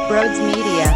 Broads Media.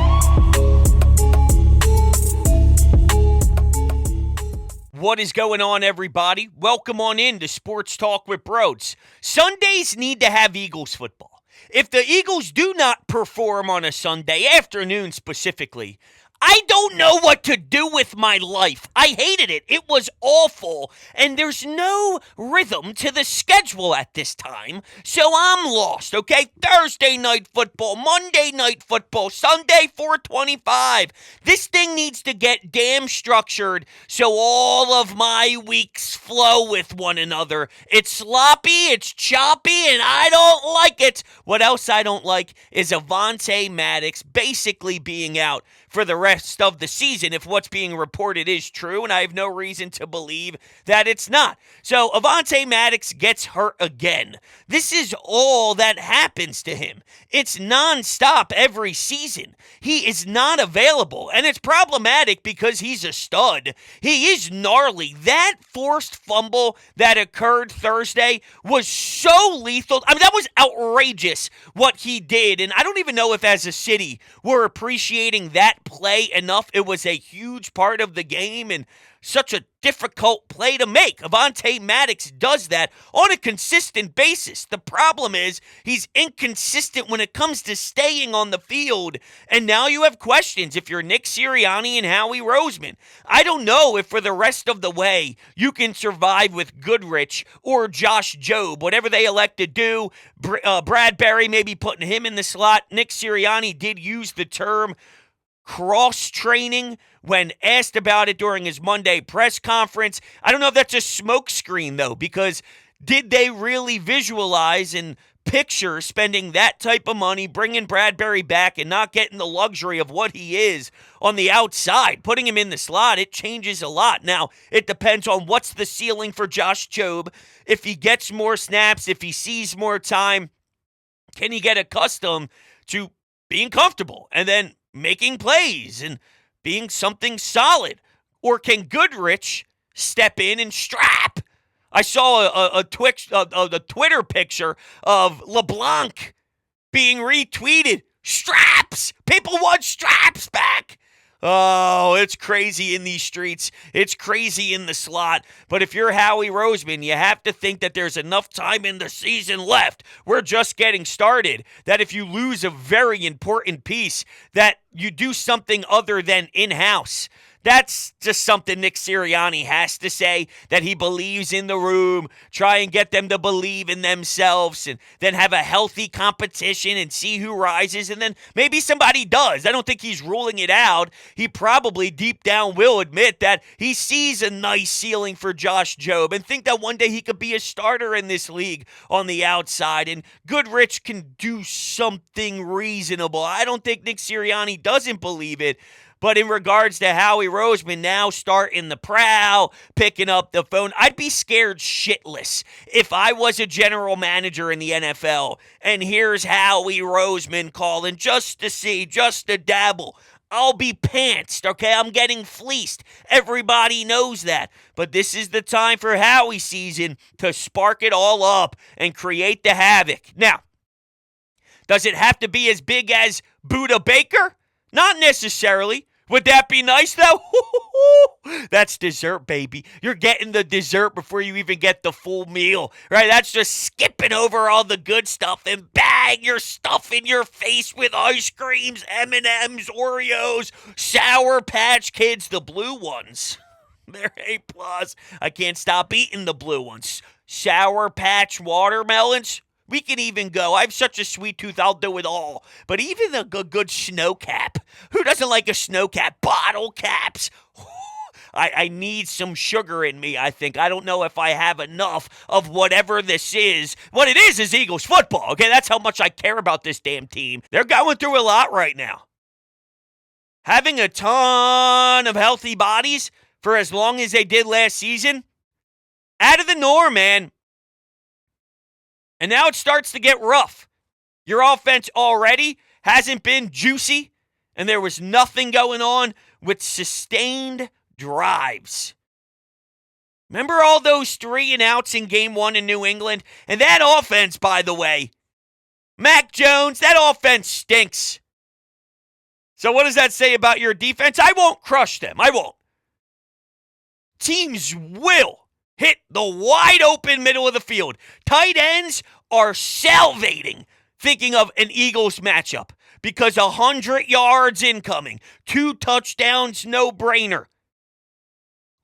What is going on, everybody? Welcome on in to Sports Talk with Broads. Sundays need to have Eagles football. If the Eagles do not perform on a Sunday afternoon specifically, I don't know what to do with my life. I hated it. It was awful. And there's no rhythm to the schedule at this time. So I'm lost, okay? Thursday night football, Monday night football, Sunday 425. This thing needs to get damn structured so all of my weeks flow with one another. It's sloppy, it's choppy, and I don't like it. What else I don't like is Avonte Maddox basically being out for the rest of the season if what's being reported is true, and I have no reason to believe that it's not. So Avonte Maddox gets hurt again. This is all that happens to him. It's nonstop every season. He is not available, and it's problematic because he's a stud. He is gnarly. That forced fumble that occurred Thursday was so lethal. I mean, that was outrageous what he did, and I don't even know if as a city we're appreciating that play enough. It was a huge part of the game and such a difficult play to make. Avonte Maddox does that on a consistent basis. The problem is he's inconsistent when it comes to staying on the field. And now you have questions if you're Nick Sirianni and Howie Roseman. I don't know if for the rest of the way you can survive with Goodrich or Josh Jobe, whatever they elect to do. Bradbury maybe putting him in the slot. Nick Sirianni did use the term cross-training when asked about it during his Monday press conference. I don't know if that's a smokescreen, though, because did they really visualize and picture spending that type of money, bringing Bradbury back and not getting the luxury of what he is on the outside? Putting him in the slot, it changes a lot. Now, it depends on what's the ceiling for Josh Jobe. If he gets more snaps, if he sees more time, can he get accustomed to being comfortable and then making plays and being something solid? Or can Goodrich step in and strap? I saw a Twitter picture of LeBlanc being retweeted. Straps! People want straps back! Oh, it's crazy in these streets. It's crazy in the slot. But if you're Howie Roseman, you have to think that there's enough time in the season left. We're just getting started. That if you lose a very important piece, that you do something other than in-house. That's just something Nick Sirianni has to say, that he believes in the room, try and get them to believe in themselves, and then have a healthy competition and see who rises, and then maybe somebody does. I don't think he's ruling it out. He probably deep down will admit that he sees a nice ceiling for Josh Jobe and think that one day he could be a starter in this league on the outside, and Goodrich can do something reasonable. I don't think Nick Sirianni doesn't believe it. But in regards to Howie Roseman now starting the prowl, picking up the phone, I'd be scared shitless if I was a general manager in the NFL. And here's Howie Roseman calling just to see, just to dabble. I'll be pantsed, okay? I'm getting fleeced. Everybody knows that. But this is the time for Howie season to spark it all up and create the havoc. Now, does it have to be as big as Buda Baker? Not necessarily. Would that be nice, though? That's dessert, baby. You're getting the dessert before you even get the full meal, right? That's just skipping over all the good stuff and bang, you're stuffing your face with ice creams, M&Ms, Oreos, Sour Patch Kids, the blue ones. They're A+. I can't stop eating the blue ones. Sour Patch watermelons. We can even go. I have such a sweet tooth, I'll do it all. But even a good snow cap. Who doesn't like a snow cap? Bottle caps. I need some sugar in me, I think. I don't know if I have enough of whatever this is. What it is Eagles football, okay? That's how much I care about this damn team. They're going through a lot right now. Having a ton of healthy bodies for as long as they did last season, out of the norm, man. And now it starts to get rough. Your offense already hasn't been juicy, and there was nothing going on with sustained drives. Remember all those 3-and-outs in Game 1 in New England? And that offense, by the way, Mac Jones, that offense stinks. So what does that say about your defense? I won't crush them. I won't. Teams will hit the wide open middle of the field. Tight ends are salivating thinking of an Eagles matchup because 100 yards incoming, 2 touchdowns, no brainer.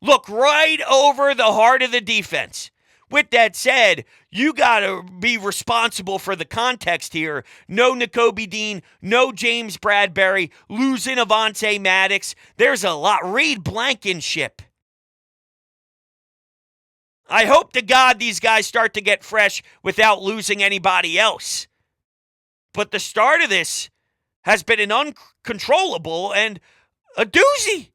Look right over the heart of the defense. With that said, you got to be responsible for the context here. No Nakobe Dean, no James Bradbury, losing Avonte Maddox. There's a lot. Reed Blankenship. I hope to God these guys start to get fresh without losing anybody else. But the start of this has been an uncontrollable and a doozy.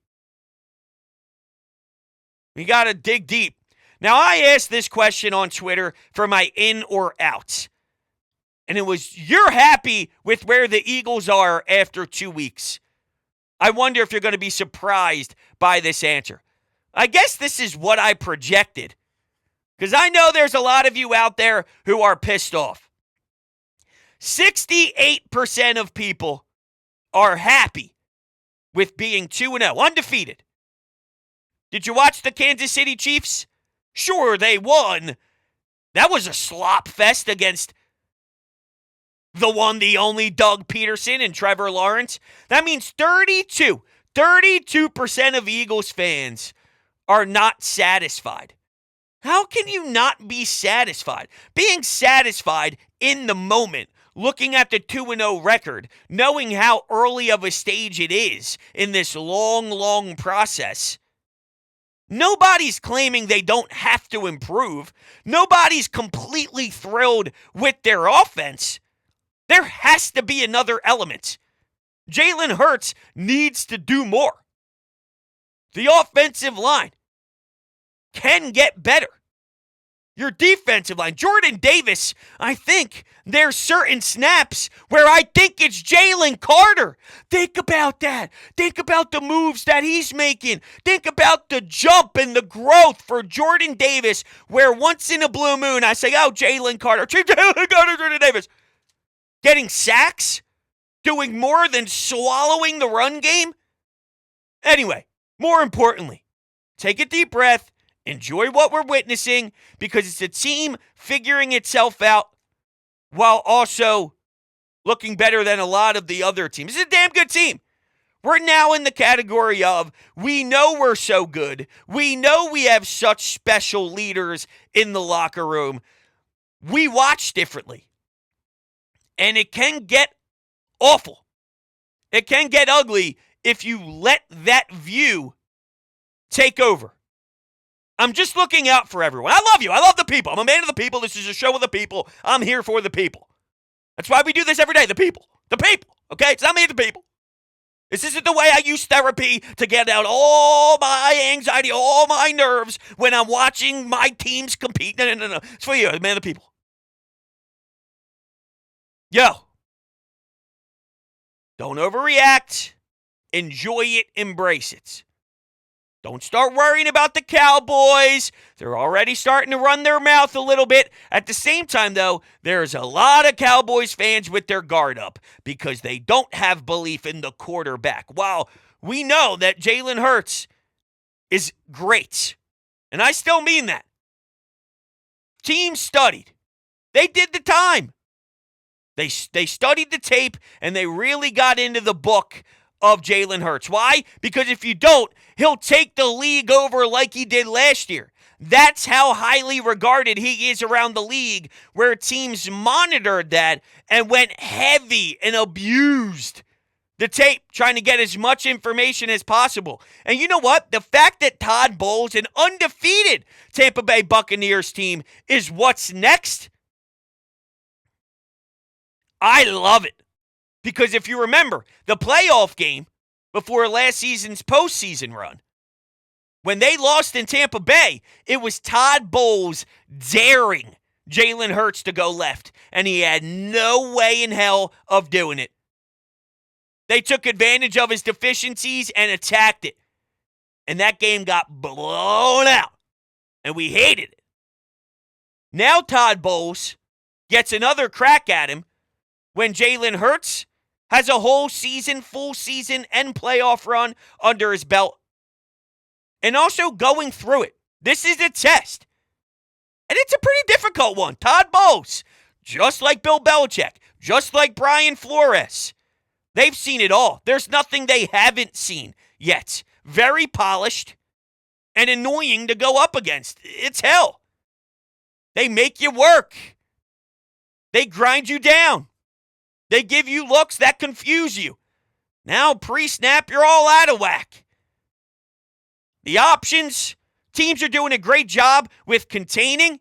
We got to dig deep. Now, I asked this question on Twitter for my in or outs. And it was, you're happy with where the Eagles are after 2 weeks. I wonder if you're going to be surprised by this answer. I guess this is what I projected. Because I know there's a lot of you out there who are pissed off. 68% of people are happy with being 2-0, undefeated. Did you watch the Kansas City Chiefs? Sure, they won. That was a slop fest against the one, the only Doug Peterson and Trevor Lawrence. That means 32% of Eagles fans are not satisfied. How can you not be satisfied? Being satisfied in the moment, looking at the 2-0 record, knowing how early of a stage it is in this long, long process. Nobody's claiming they don't have to improve. Nobody's completely thrilled with their offense. There has to be another element. Jalen Hurts needs to do more. The offensive line can get better. Your defensive line, Jordan Davis, I think there's certain snaps where I think it's Jalen Carter. Think about that. Think about the moves that he's making. Think about the jump and the growth for Jordan Davis, where once in a blue moon I say, oh, Jalen Carter, Jordan Davis. Getting sacks? Doing more than swallowing the run game? Anyway, more importantly, take a deep breath. Enjoy what we're witnessing because it's a team figuring itself out while also looking better than a lot of the other teams. It's a damn good team. We're now in the category of we know we're so good. We know we have such special leaders in the locker room. We watch differently. And it can get awful. It can get ugly if you let that view take over. I'm just looking out for everyone. I love you. I love the people. I'm a man of the people. This is a show of the people. I'm here for the people. That's why we do this every day. The people. The people. Okay? It's not me, the people. This isn't the way I use therapy to get out all my anxiety, all my nerves when I'm watching my teams compete. No. It's for you, the man of the people. Yo. Don't overreact. Enjoy it. Embrace it. Don't start worrying about the Cowboys. They're already starting to run their mouth a little bit. At the same time, though, there's a lot of Cowboys fans with their guard up because they don't have belief in the quarterback. While we know that Jalen Hurts is great, and I still mean that. Team studied. They did the time. They studied the tape, and they really got into the book of Jalen Hurts. Why? Because if you don't, he'll take the league over like he did last year. That's how highly regarded he is around the league, where teams monitored that and went heavy and abused the tape, trying to get as much information as possible. And you know what? The fact that Todd Bowles, an undefeated Tampa Bay Buccaneers team, is what's next, I love it. Because if you remember, the playoff game before last season's postseason run, when they lost in Tampa Bay, it was Todd Bowles daring Jalen Hurts to go left, and he had no way in hell of doing it. They took advantage of his deficiencies and attacked it, and that game got blown out, and we hated it. Now Todd Bowles gets another crack at him when Jalen Hurts has a whole season, full season, and playoff run under his belt, and also going through it. This is a test, and it's a pretty difficult one. Todd Bowles, just like Bill Belichick, just like Brian Flores, they've seen it all. There's nothing they haven't seen yet. Very polished and annoying to go up against. It's hell. They make you work. They grind you down. They give you looks that confuse you. Now, pre-snap, you're all out of whack. The options, teams are doing a great job with containing,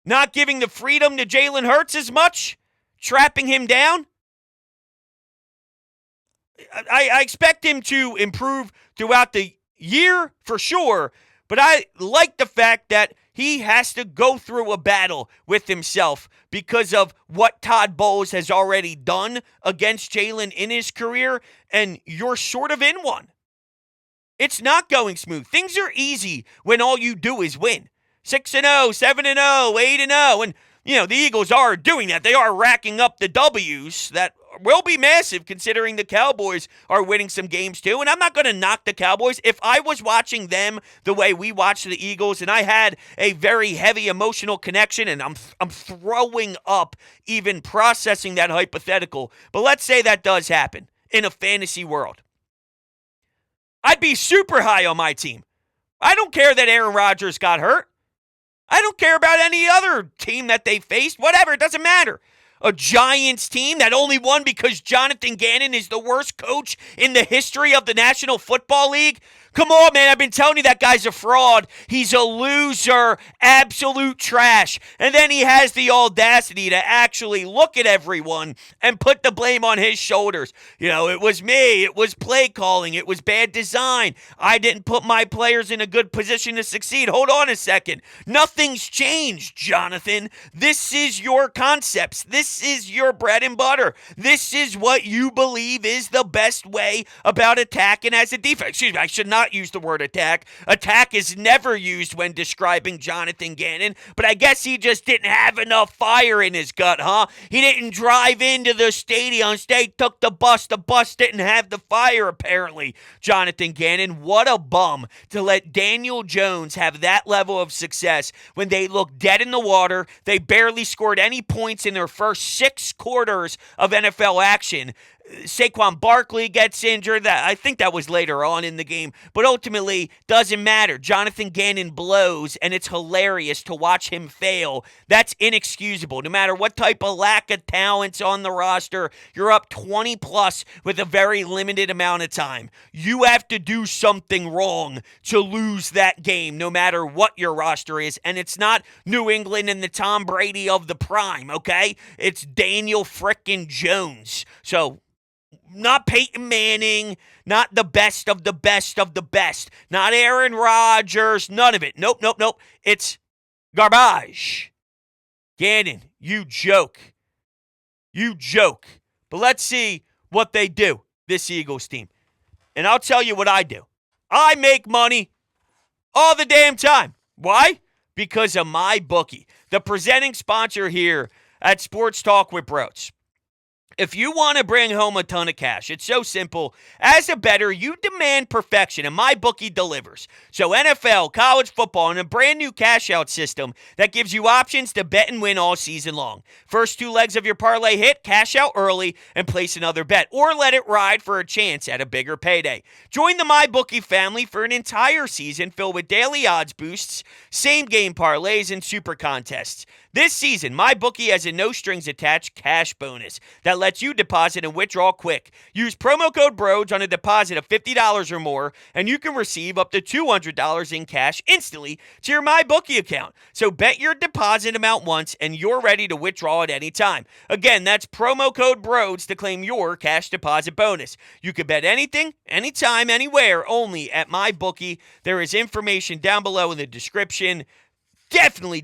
not giving the freedom to Jalen Hurts as much, trapping him down. I expect him to improve throughout the year for sure, but I like the fact that he has to go through a battle with himself because of what Todd Bowles has already done against Jalen in his career, and you're sort of in one. It's not going smooth. Things are easy when all you do is win. 6-0, 7-0, 8-0, and the Eagles are doing that. They are racking up the W's that will be massive considering the Cowboys are winning some games too. And I'm not going to knock the Cowboys. If I was watching them the way we watch the Eagles and I had a very heavy emotional connection, and I'm throwing up even processing that hypothetical, but let's say that does happen in a fantasy world, I'd be super high on my team. I don't care that Aaron Rodgers got hurt. I don't care about any other team that they faced. Whatever, it doesn't matter. A Giants team that only won because Jonathan Gannon is the worst coach in the history of the National Football League. Come on, man. I've been telling you that guy's a fraud. He's a loser. Absolute trash. And then he has the audacity to actually look at everyone and put the blame on his shoulders. It was me. It was play calling. It was bad design. I didn't put my players in a good position to succeed. Hold on a second. Nothing's changed, Jonathan. This is your concepts. This is your bread and butter. This is what you believe is the best way about attacking as a defense. Excuse me, I should not use the word attack. Attack is never used when describing Jonathan Gannon, but I guess he just didn't have enough fire in his gut, huh? He didn't drive into the stadium. Instead, took the bus. The bus didn't have the fire, apparently. Jonathan Gannon, what a bum to let Daniel Jones have that level of success when they look dead in the water. They barely scored any points in their first 6 quarters of NFL action. Saquon Barkley gets injured. I think that was later on in the game. But ultimately, doesn't matter. Jonathan Gannon blows, and it's hilarious to watch him fail. That's inexcusable. No matter what type of lack of talent's on the roster, you're up 20-plus with a very limited amount of time. You have to do something wrong to lose that game, no matter what your roster is. And it's not New England and the Tom Brady of the prime, okay? It's Daniel frickin' Jones. So, not Peyton Manning, not the best of the best of the best, not Aaron Rodgers, none of it. Nope. It's garbage. Gannon, you joke. But let's see what they do, this Eagles team. And I'll tell you what I do. I make money all the damn time. Why? Because of my bookie, the presenting sponsor here at Sports Talk with Bros. If you want to bring home a ton of cash, it's so simple. As a bettor, you demand perfection, and MyBookie delivers. So NFL, college football, and a brand new cash-out system that gives you options to bet and win all season long. First 2 legs of your parlay hit, cash out early, and place another bet, or let it ride for a chance at a bigger payday. Join the MyBookie family for an entire season filled with daily odds boosts, same-game parlays, and super contests. This season, MyBookie has a no-strings-attached cash bonus that lets you deposit and withdraw quick. Use promo code BRODES on a deposit of $50 or more, and you can receive up to $200 in cash instantly to your MyBookie account. So bet your deposit amount once, and you're ready to withdraw at any time. Again, that's promo code BRODES to claim your cash deposit bonus. You can bet anything, anytime, anywhere, only at MyBookie. There is information down below in the description. Definitely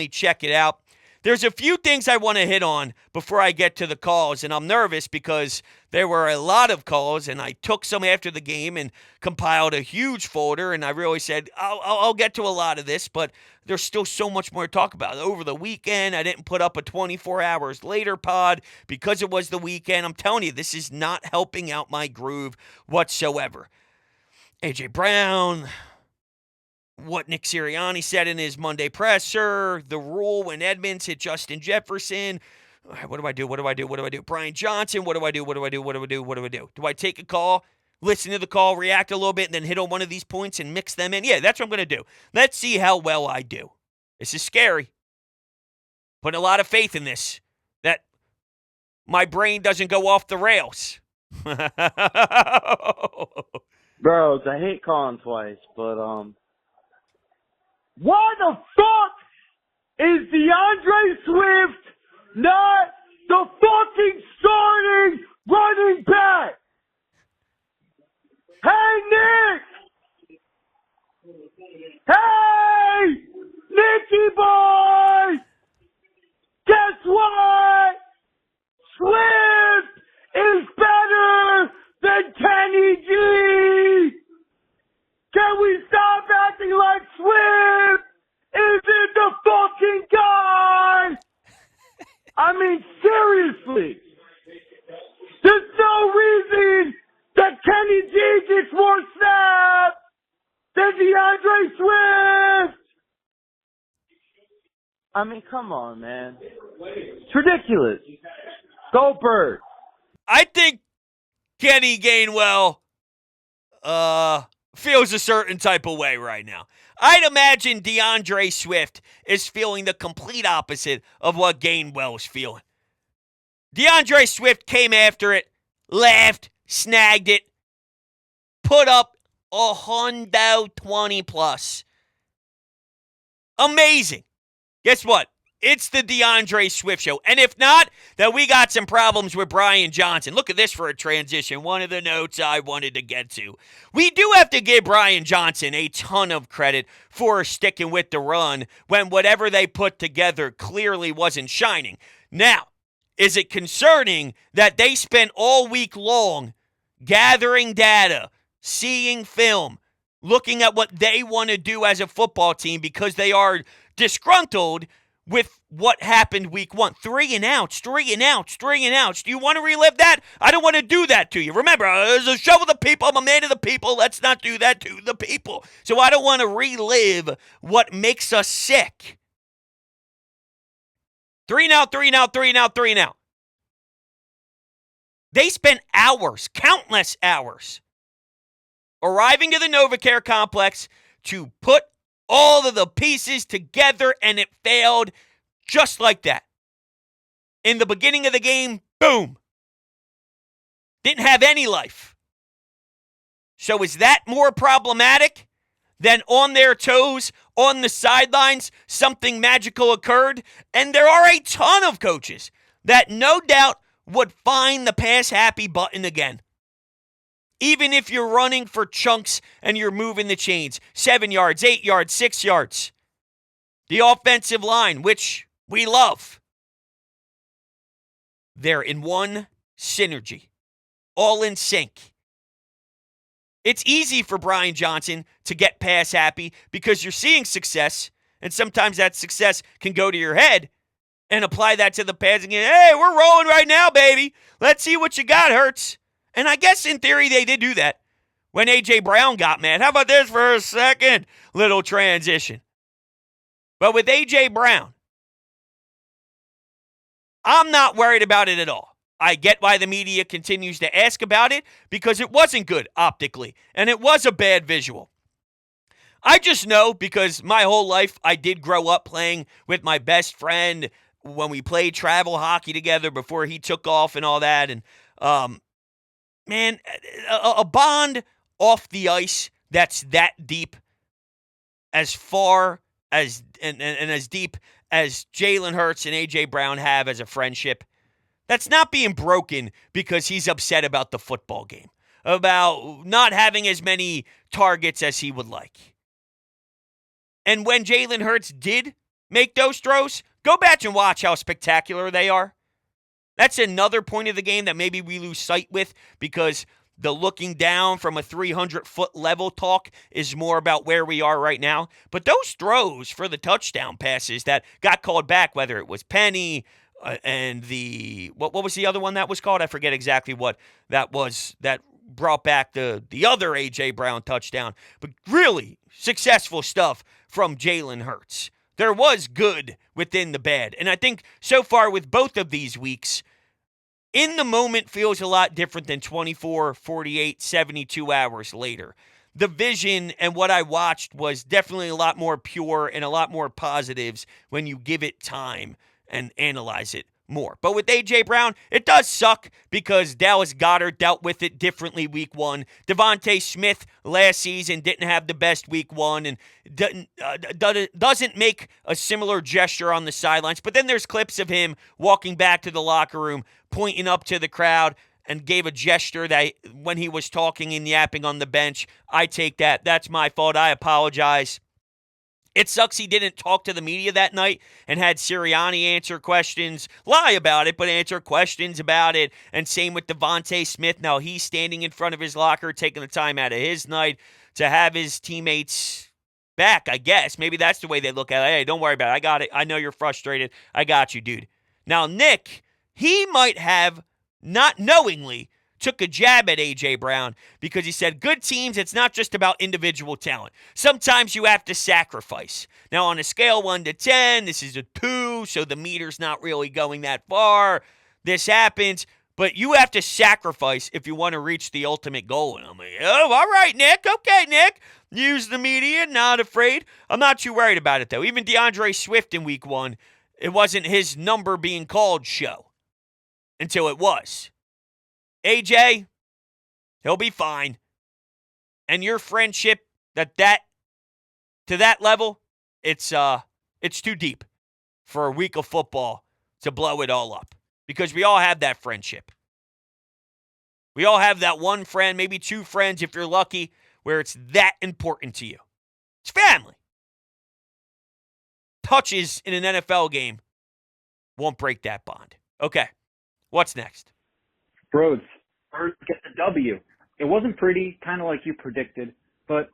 check it out. There's a few things I want to hit on before I get to the calls, and I'm nervous because there were a lot of calls, and I took some after the game and compiled a huge folder, and I really said, I'll get to a lot of this, but there's still so much more to talk about. Over the weekend, I didn't put up a 24 hours later pod because it was the weekend. I'm telling you, this is not helping out my groove whatsoever. A.J. Brown, what Nick Sirianni said in his Monday presser, the rule when Edmonds hit Justin Jefferson. What do I do? Brian Johnson, what do I do? Do I take a call, listen to the call, react a little bit, and then hit on one of these points and mix them in? Yeah, that's what I'm going to do. Let's see how well I do. This is scary. Putting a lot of faith in this, that my brain doesn't go off the rails. Bros, I hate calling twice, but, why the fuck is DeAndre Swift not the fucking starting running back? Hey, Nick! Hey! Nicky boy! Guess what? Swift is better than Kenny G! Can we stop acting like Swift isn't the fucking guy? I mean, seriously. There's no reason that Kenny G gets more snaps than DeAndre Swift. I mean, come on, man. It's ridiculous. Go Bird. I think Kenny Gainwell feels a certain type of way right now. I'd imagine DeAndre Swift is feeling the complete opposite of what Gainwell's feeling. DeAndre Swift came after it, laughed, snagged it, put up a hundo 20 plus. Amazing. Guess what? It's the DeAndre Swift show. And if not, then we got some problems with Brian Johnson. Look at this for a transition. One of the notes I wanted to get to. We do have to give Brian Johnson a ton of credit for sticking with the run when whatever they put together clearly wasn't shining. Now, is it concerning that they spent all week long gathering data, seeing film, looking at what they want to do as a football team because they are disgruntled with what happened week one? Three and outs. Do you want to relive that? I don't want to do that to you. Remember, there's a show of the people. I'm a man of the people. Let's not do that to the people. So I don't want to relive what makes us sick. Three and out. They spent hours, countless hours, arriving to the NovaCare complex to put all of the pieces together, and it failed just like that. In the beginning of the game, boom. Didn't have any life. So is that more problematic than on their toes, on the sidelines, something magical occurred? And there are a ton of coaches that no doubt would find the pass-happy button again. Even if you're running for chunks and you're moving the chains. 7 yards, 8 yards, 6 yards. The offensive line, which we love. They're in one synergy. All in sync. It's easy for Brian Johnson to get pass happy because you're seeing success, and sometimes that success can go to your head and apply that to the pads and get, hey, we're rolling right now, baby. Let's see what you got, Hurts. And I guess in theory they did do that when A.J. Brown got mad. How about this for a second little transition? But with A.J. Brown, I'm not worried about it at all. I get why the media continues to ask about it because it wasn't good optically, and it was a bad visual. I just know because my whole life I did grow up playing with my best friend when we played travel hockey together before he took off and all that. And, man, a bond off the ice that's that deep, as far as and as deep as Jalen Hurts and A.J. Brown have as a friendship, that's not being broken because he's upset about the football game, about not having as many targets as he would like. And when Jalen Hurts did make those throws, Go back and watch how spectacular they are. That's another point of the game that maybe we lose sight with because the looking down from a 300-foot level talk is more about where we are right now. But those throws for the touchdown passes that got called back, whether it was Penny and the what was the other one that was called? I forget exactly what that was that brought back the other A.J. Brown touchdown. But really successful stuff from Jalen Hurts. There was good within the bad. And I think so far with both of these weeks, in the moment feels a lot different than 24, 48, 72 hours later. The vision and what I watched was definitely a lot more pure and a lot more positives when you give it time and analyze it more. But with A.J. Brown, it does suck because Dallas Goedert dealt with it differently week one. Devontae Smith last season didn't have the best week one and doesn't make a similar gesture on the sidelines. But then there's clips of him walking back to the locker room, pointing up to the crowd, and gave a gesture that when he was talking and yapping on the bench. I take that. That's my fault. I apologize. It sucks he didn't talk to the media that night and had Sirianni answer questions, lie about it, but answer questions about it. And same with Devontae Smith. Now he's standing in front of his locker, taking the time out of his night to have his teammates back, I guess. Maybe that's the way they look at it. Hey, don't worry about it. I got it. I know you're frustrated. I got you, dude. Now, Nick, he might have, not knowingly, took a jab at A.J. Brown because he said, good teams, it's not just about individual talent. Sometimes you have to sacrifice. Now, on a scale 1 to 10, this is a 2, so the meter's not really going that far. This happens, but you have to sacrifice if you want to reach the ultimate goal. And I'm like, oh, all right, Nick. Okay, Nick. Use the media, not afraid. I'm not too worried about it, though. Even DeAndre Swift in week 1, it wasn't his number being called show until it was. AJ, he'll be fine. And your friendship to that level, it's too deep for a week of football to blow it all up. Because we all have that friendship. We all have that one friend, maybe two friends if you're lucky, where it's that important to you. It's family. Touches in an NFL game won't break that bond. Okay, what's next? Bros, first get the W. It wasn't pretty, kind of like you predicted, but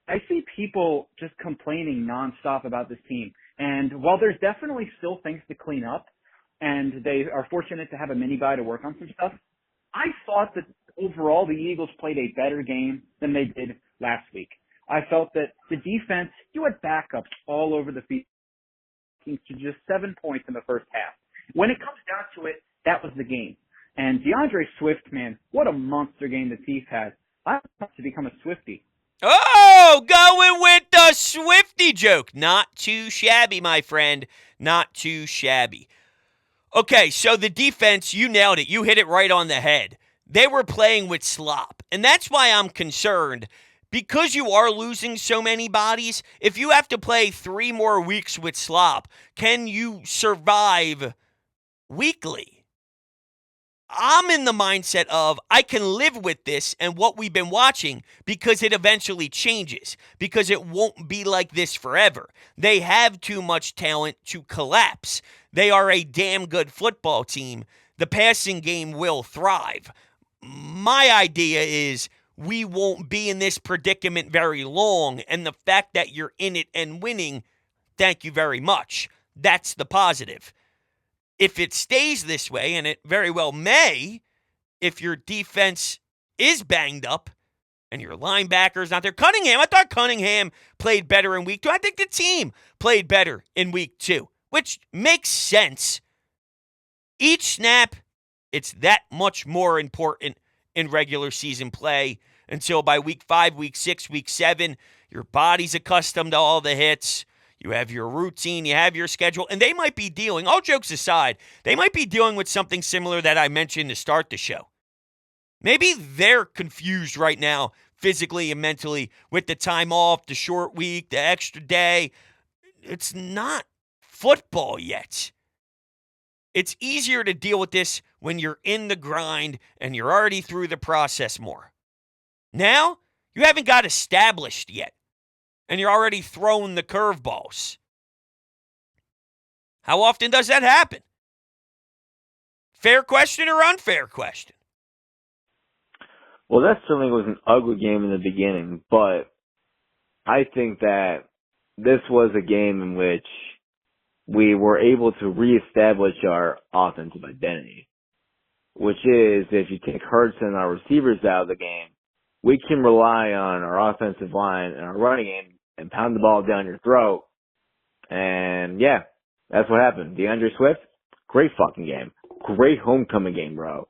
I see people just complaining nonstop about this team. And while there's definitely still things to clean up, and they are fortunate to have a mini-bye to work on some stuff, I thought that overall the Eagles played a better game than they did last week. I felt that the defense, you had backups all over the field to just 7 points in the first half. When it comes down to it, that was the game. And DeAndre Swift, man, what a monster game the Chiefs had. I want to become a Swiftie. Oh, going with the Swiftie joke. Not too shabby, my friend. Not too shabby. Okay, so the defense, you nailed it. You hit it right on the head. They were playing with slop. And that's why I'm concerned. Because you are losing so many bodies, if you have to play 3 more weeks with slop, can you survive weekly? I'm in the mindset of I can live with this and what we've been watching because it eventually changes, because it won't be like this forever. They have too much talent to collapse. They are a damn good football team. The passing game will thrive. My idea is we won't be in this predicament very long, and the fact that you're in it and winning, thank you very much. That's the positive. If it stays this way, and it very well may, if your defense is banged up and your linebacker's not there. Cunningham, I thought Cunningham played better in week 2. I think the team played better in week 2, which makes sense. Each snap, it's that much more important in regular season play until by week 5, week 6, week 7, your body's accustomed to all the hits. You have your routine, you have your schedule, and they might be dealing, all jokes aside, they might be dealing with something similar that I mentioned to start the show. Maybe they're confused right now, physically and mentally, with the time off, the short week, the extra day. It's not football yet. It's easier to deal with this when you're in the grind and you're already through the process more. Now, you haven't got established yet. And you're already throwing the curveballs. How often does that happen? Fair question or unfair question? Well, that certainly was an ugly game in the beginning, but I think that this was a game in which we were able to reestablish our offensive identity, which is if you take Hurts and our receivers out of the game, we can rely on our offensive line and our running game and pound the ball down your throat. And yeah, that's what happened. DeAndre Swift, great fucking game. Great homecoming game, bro.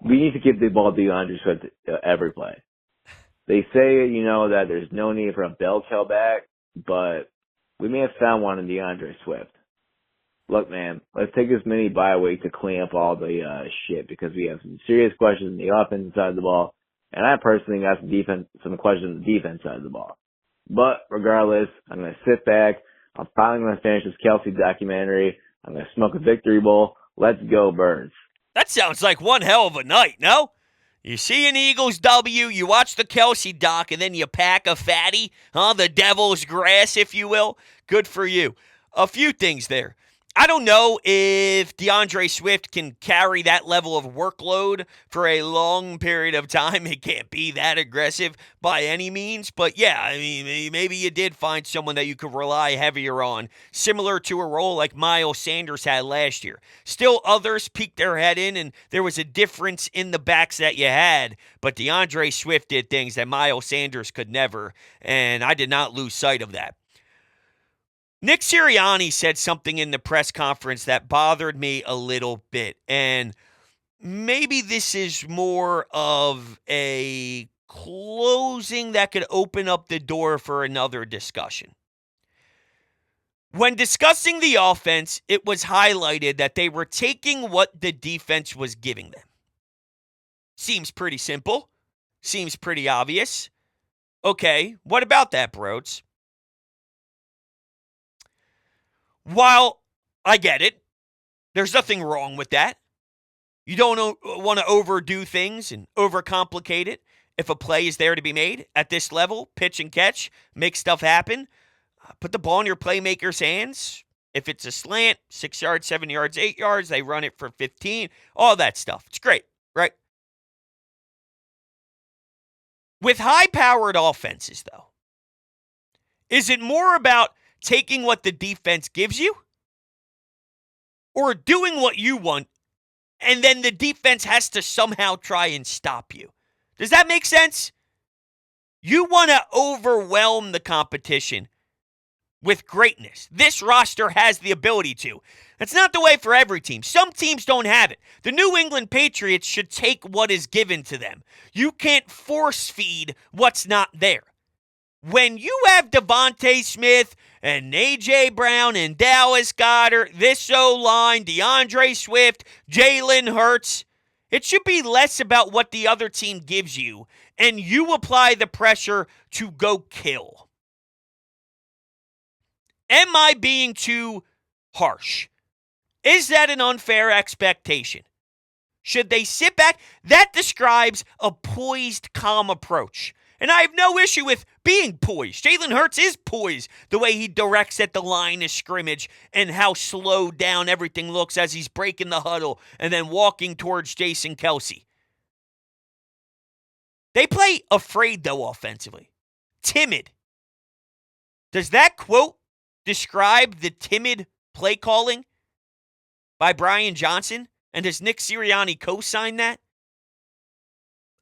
We need to give the ball to DeAndre Swift every play. They say, that there's no need for a bell tail back, but we may have found one in DeAndre Swift. Look, man, let's take this mini bye week to clean up all the shit because we have some serious questions on the offensive side of the ball, and I personally got some questions on the defense side of the ball. But regardless, I'm going to sit back. I'm finally going to finish this Kelsey documentary. I'm going to smoke a victory bowl. Let's go, Birds. That sounds like one hell of a night, no? You see an Eagles W, you watch the Kelsey doc, and then you pack a fatty, the devil's grass, if you will. Good for you. A few things there. I don't know if DeAndre Swift can carry that level of workload for a long period of time. It can't be that aggressive by any means. But yeah, I mean, maybe you did find someone that you could rely heavier on, similar to a role like Miles Sanders had last year. Still others peeked their head in, and there was a difference in the backs that you had. But DeAndre Swift did things that Miles Sanders could never, and I did not lose sight of that. Nick Sirianni said something in the press conference that bothered me a little bit, and maybe this is more of a closing that could open up the door for another discussion. When discussing the offense, it was highlighted that they were taking what the defense was giving them. Seems pretty simple. Seems pretty obvious. Okay, what about that, Broads? While I get it, there's nothing wrong with that. You don't want to overdo things and overcomplicate it. If a play is there to be made at this level, pitch and catch, make stuff happen, put the ball in your playmaker's hands. If it's a slant, 6 yards, 7 yards, 8 yards, they run it for 15, all that stuff. It's great, right? With high-powered offenses, though, is it more about taking what the defense gives you or doing what you want and then the defense has to somehow try and stop you? Does that make sense? You want to overwhelm the competition with greatness. This roster has the ability to. That's not the way for every team. Some teams don't have it. The New England Patriots should take what is given to them. You can't force feed what's not there. When you have Devontae Smith and A.J. Brown and Dallas Goedert, this O-line, DeAndre Swift, Jalen Hurts, it should be less about what the other team gives you, and you apply the pressure to go kill. Am I being too harsh? Is that an unfair expectation? Should they sit back? That describes a poised, calm approach. And I have no issue with being poised. Jalen Hurts is poised the way he directs at the line of scrimmage and how slowed down everything looks as he's breaking the huddle and then walking towards Jason Kelsey. They play afraid, though, offensively. Timid. Does that quote describe the timid play calling by Brian Johnson? And does Nick Sirianni co-sign that?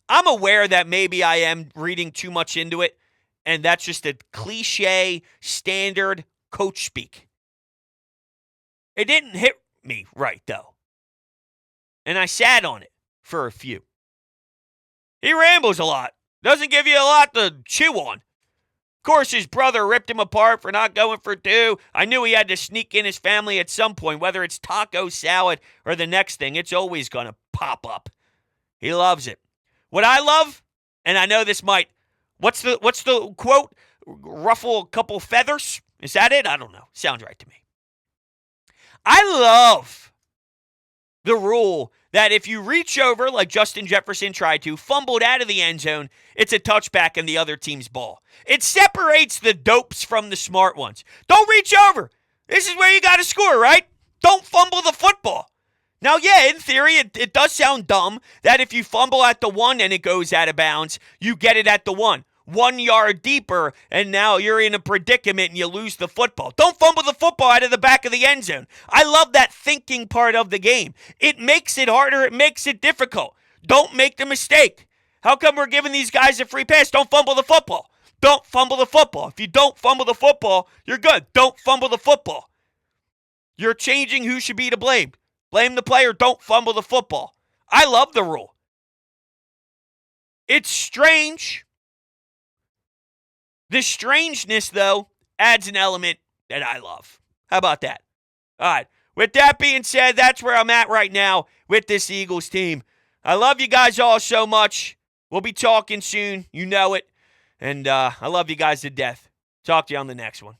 I'm aware that maybe I am reading too much into it, and that's just a cliche, standard coach speak. It didn't hit me right, though. And I sat on it for a few. He rambles a lot. Doesn't give you a lot to chew on. Of course, his brother ripped him apart for not going for 2. I knew he had to sneak in his family at some point, whether it's taco salad or the next thing. It's always going to pop up. He loves it. What I love, and I know this might, what's the quote? Ruffle a couple feathers? Is that it? I don't know. Sounds right to me. I love the rule that if you reach over like Justin Jefferson tried to, fumbled out of the end zone, it's a touchback and the other team's ball. It separates the dopes from the smart ones. Don't reach over. This is where you got to score, right? Don't fumble the football. Now, yeah, in theory, it does sound dumb that if you fumble at the 1 and it goes out of bounds, you get it at the 1. 1 yard deeper, and now you're in a predicament and you lose the football. Don't fumble the football out of the back of the end zone. I love that thinking part of the game. It makes it harder. It makes it difficult. Don't make the mistake. How come we're giving these guys a free pass? Don't fumble the football. Don't fumble the football. If you don't fumble the football, you're good. Don't fumble the football. You're changing who should be to blame. Blame the player. Don't fumble the football. I love the rule. It's strange. The strangeness, though, adds an element that I love. How about that? All right. With that being said, that's where I'm at right now with this Eagles team. I love you guys all so much. We'll be talking soon. You know it. And I love you guys to death. Talk to you on the next one.